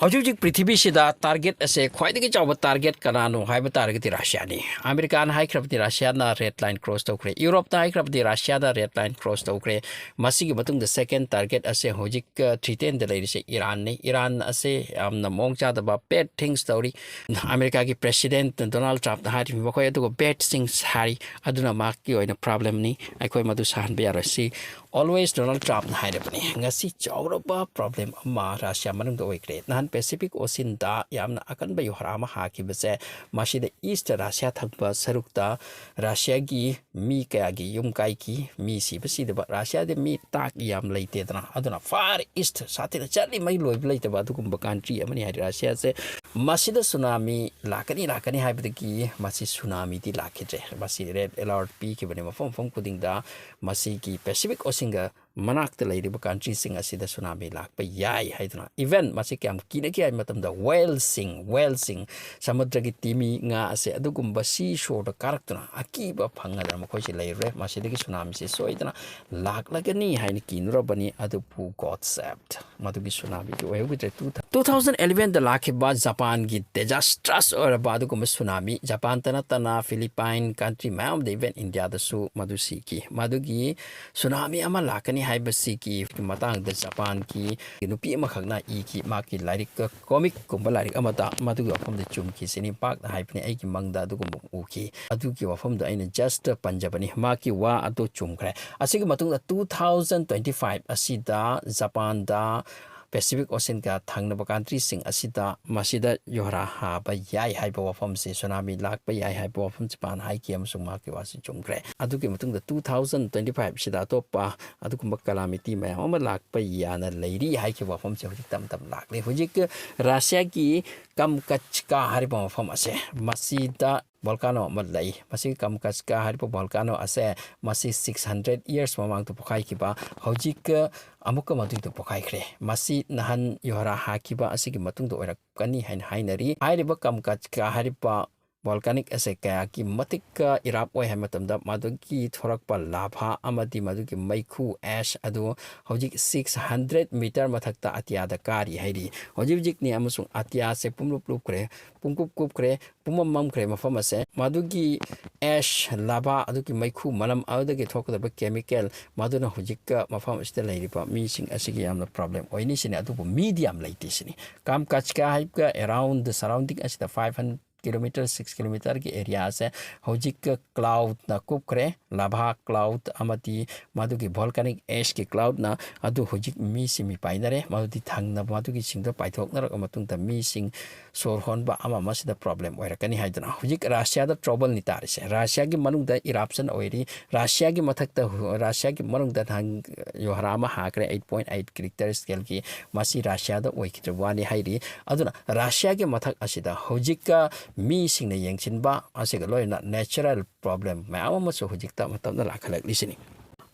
हौजिक पृथ्वी सिदा टारगेट असे ख्वाइदगी चाव टारगेट कनानो हाइब टारगेट रशिया नि अमेरिका ना हाइख्रबदि रशिया ना रेड लाइन क्रॉस तौख्रे यूरोप ना हाइख्रबदि रशिया ना रेड लाइन क्रॉस तौख्रे मसिगी मतुंग द सेकंड टारगेट असे हौजिक 310 द लेरिसे ईरान ने ईरान असे यामना मोंग चादबा बेड थिंग्स तौरी अमेरिका की प्रेसिडेंट डोनाल्ड ट्रम्प ना हारि बखोय अदुगो बेड थिंग्स हारि अदुना माकी ओइना प्रॉब्लम नि अखोय मदु सहन बियारसी always Donald Trump हाइरबनी ngasi chawraba problem ama Russia manung do oikre nan Pacific Ocean da yamna akanba yuhara ma hakibase masida East Russia thakba sarukta Russia gi mi kaya gi yum kai ki mi si basi da Russia de mi tak yam leite dana aduna far east satina chali mai loi leite ba dukum country amani hai Russia se masida tsunami lakani haibadagi masi tsunami di lakhitre masi red alert pi ki bane mafom fom kuding da masi ki Pacific Ocean ga manakta leiriba country sing asida tsunami lakpa yai haiduna even masi kyam kina ki ai matamda whale sing samudra gi timi nga ase adugumba sea shore da karaktuna akiba phangada makhoi si leire masi de tsunami se soidana laklagani haini kinurabani adu pu god saved madugi tsunami ki oyu gi 2011 da lakhiba Japan gi disastrous or badugumba tsunami Japan tana Philippine country mam de even India da su madusi ki madugi tsunami ama lakani haibasi ki matang da Japan ki nupi ama khagna I ki ma ki lairik comic kumba lairik amata madugi wafam da chum ki sini pak da haipni ai ki mangda adugum u ki adugi wafam da aina just panjabani ma ki wa adu chum khre asigi matung da 2025 asida Japan da Pacific Ocean ka thangnaba country sing asida masida Yuhara ha ba yai hai ba wafam se tsunami lak ba yai hai ba wafam Japan hai ki amsung ma ki wasi chumkre adugi matung da 2025 sida to pa adukumba calamity ma ama lak ba yana leiri hai ki wafam se hojik tam lak le hojik Russia ki Kamchatka hari ba wafam ase masida Volcano malai masi Kamchatka hari pa volcano ase masi 600 years mamang to pokai ki ba hojik amuk madu to pokai khre masi nahan Yuhara hakiba asigi matung do orak kani hainari hairiba Kamchatka hari pa volcanic ase kaya ki matik irap oi hamatamda madugi thorakpa labha amadi madugi maikhu ash adu hojik 600 meter mathakta atiada kari hairi hojik ni amusung atia se pumlup kre pumkup kre pumam kre mafam ase madugi ash lava adugi maikhu malam adagi thokda chemical maduna hojik mafam iste leiripa mi sing asigi amna problem oini sini adu medium leiti sini Kamchatka haipka around the surrounding as the 500 kilometer 6 kilometer ki area se hojik cloud na kupkre lava cloud amati madugi volcanic ash ki cloud na adu hojik mi simi painare madudi thangna madugi singdo paithok na matung ta mi sing sor hon ba ama masida problem oirakani haidana hojik Russia da trouble ni tarise Russia gi manung da eruption oiri Russia gi mathak ta Russia gi manung da thang Yuhara ma hakre 8.8 richter scale ki masi Russia da oikitwani hairi aduna Russia gi mathak asida hojik mi sing na yengchin ba asiga loina natural problem ma ama so hojikta matam na lakhalak lisini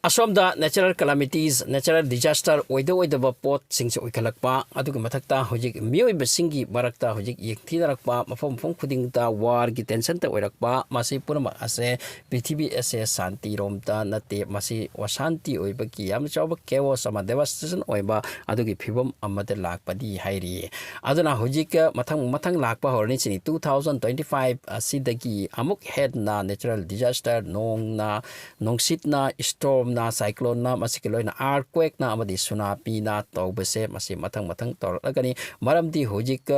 asomda natural calamities natural disaster oida ba pot singse oikalakpa aduga mathakta hojik mioi basingi barakta hojik yekthi darakpa mafam phong khuding ta war gi tension ta oirakpa masi purama ase prithvi ase santi romta nate masi wasanti oiba ki yam chawba chaos ama devastation oiba adugi phibom amade lakpadi hairi aduna hojik mathang lakpa horni chini 2025 asidagi amuk head na natural disaster nongsit na storm na cyclone na masikiloina earthquake na amadi tsunami na tawbase masi mathang toragani maramdi hojik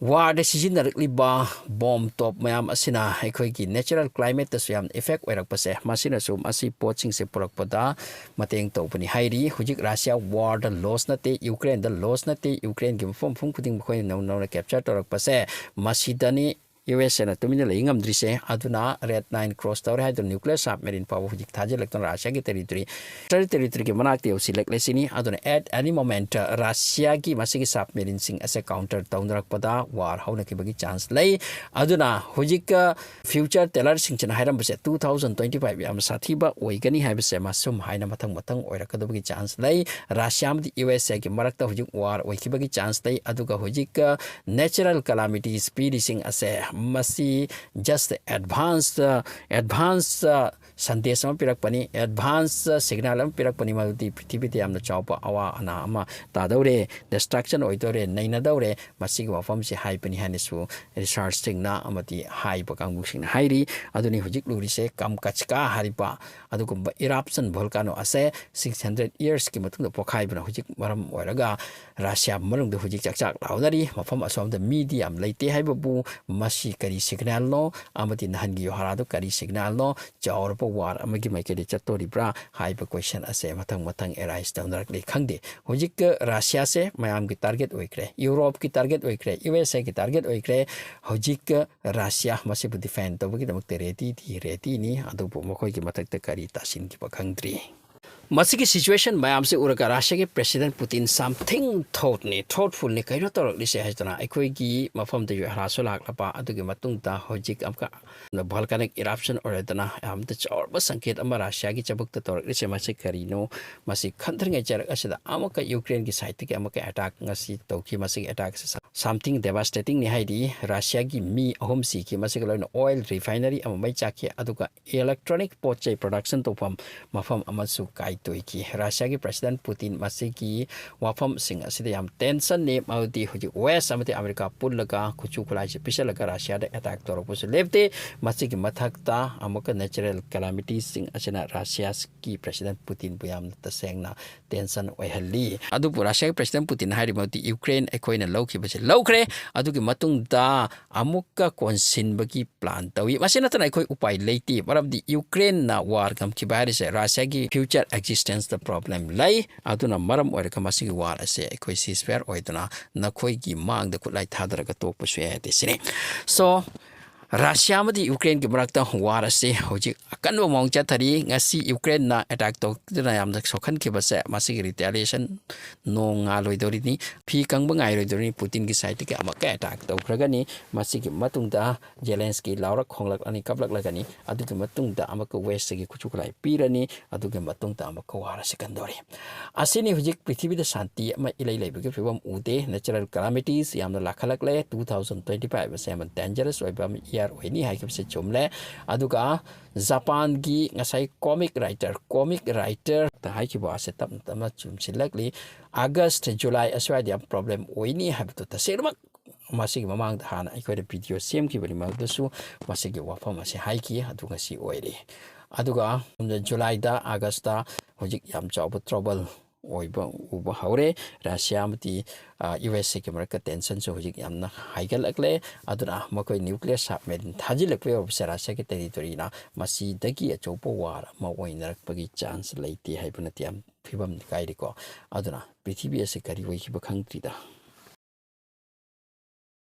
war decision rakliba bomb top mayam asina ekhoi ki natural climate ta suyam effect oirakpase masina sum asi poching se porakpada mateng tawbani hairi hojik Russia war the loss na te Ukraine the loss na te Ukraine gi form khuding khoi no capture torakpase masidani US na tumina leingam drise aduna red line cross tower hai nuclear submarine power hujik thaje lekton Russia ki territory ki manak te usilek lesini aduna at any moment Russia ki masigi submarine sing as a counter townrak pada war hauna ki bagi chance lei aduna hujik future teller sing chen hairam base 2025 yam sathi ba oigani hai base masum haina mathang oirakadobagi chance lei Russia am US ki marakta hujik war oiki bagi chance lei aduga hujik natural calamities speed sing as a masi just advanced संदेश अमा पिरकपनि advance signal अमा पिरकपनि मदुदि पृथ्वी यामना चावपा अवा अना अमा तादौरे destruction ओइदोरे नैनादौरे मसिगी वफम से हाइपनि हानिसु research सिंगना अमति हाइबा कांगुसिंग हाइरि अदुनि हुजिक लुरिसे कम कचका हारिबा अदुगुम्बा eruption वोल्कानो असे 600 years की मतुंग पोखाइबना हुजिक मरम ओइरगा रशिया मरुंग हुजिक चकचाक लाउदरी मफम असोम द मीडियम लेते हाइबबु मसी करी सिग्नल नो अमति नहनगी युहारा दो करी सिग्नल नो चावरपो वार अमगी माइकेदि चतोरिब्रा हाइबा क्वेश्चन असे मथंग मथंग एराइज तौनरकले खंगदे हुजिक रशिया से मयाम की टारगेट ओइक्रे यूरोप की टारगेट ओइक्रे यूएसए की टारगेट ओइक्रे हुजिक रशिया मसिबु डिफेंड तौबगी दमकते रेडी नि अदुबु मखोय की मथकते करी तासिन की खंगद्री मसिगी सिचुएशन मैम से उरका राशिया के प्रेसिडेंट पुतिन समथिंग थॉटफुल ने कहीं तौरलिसे है अखोगी मफम हरासो लापा हजिक वोल्केनिक इरप्शन चौब संकेत राशिया की चबुक तौरलिसे मसी करीनो मसी खंद्रिंग चरक यूक्रेन की साइड के अटैक तौकी मसी अटैक समथिंग डेवास्टेटिंग ने हाइदी राशिया की मी अहम सीखी मसी लोन ऑयल रिफाइनरी मई चाखे इलेक्ट्रॉनिक पोचे प्रोडक्शन तौफम मफम काई की राशिया की प्रेसिडेंट पुतिन मसिगी वाफम सिंह असिदे याम टेंशन ने माउदी हुजि वेस्ट अमते अमेरिका पुल्लगा खुचु खुलाई से पिसलगा राशिया दे अटैक तोरपुस लेबते मसिगी मथकता अमुक नेचुरल कैलामिटीज सिंह असिना राशिया की प्रेसिडेंट पुतिन बुयाम तसेंगना टेंशन ओइहल्ली अदुपु राशिया की प्रेसिडेंट पुतिन हारि माउदी यूक्रेन एकोइना लौखिबसे लौखरे अदुगी मतुंगदा अमुक कोनसिनबगी प्लान तवी मसिनतना एकोइ उपाय लेती मरमदी यूक्रेन ना वार कम की बारिसे राशिया की future existence the problem lay aduna maram oiraka masigi war ase ekoi ceasefire oiduna nakhoi gi mang da kulai thadaraga tokpa su ya desine so Russia madi Ukraine ki marakta war ase hoji akanwa mong chathari ngasi Ukraine na attack to na yam dak sokhan ki base masigi retaliation no nga loidori ni phi kangba ngai loidori Putin ki side ke amaka attack to kragani masigi matungda Zelensky laurak khonglak ani kaplak lagani adugi matungda amaka west gi kuchuklai pirani adugi matungda amaka war ase kandori asini hoji prithvi da shanti ama ilai lai bagi phibam ude natural calamities yamna lakhalak le 2025 ase man dangerous oibam ओइनी हाइकबसे चुमले अदुगा Japan की ngasai comic writer ta हाइकिबा से तम तम चुमसिलकली अगस्त जुलाई असवाइदिया problem ओइनी हाबतो तसेरमक मासिग ममांग हाना अखोइद video same की बनि मगदसु मासिग वाफम असे हाइकी अदुगा सी ओइरे अदुगा जुलाई दा अगस्त दा होजिक याम चाव ट्रबल ओइबा उबा हौरे रशिया मति यूएसए के मरक टेंशन से होजिक यामना हाइगल अगले अदुना मकोइ न्यूक्लियर सबमेरिन थाजिलकवे ऑफिसर रशिया के टेरिटोरी ना मसी दगी अचोपो वार म ओइनरकपगी चांस लेते हाइबनति याम फिबम काइरिको अदुना पृथ्वी असे करी वइखिब खंगत्रिदा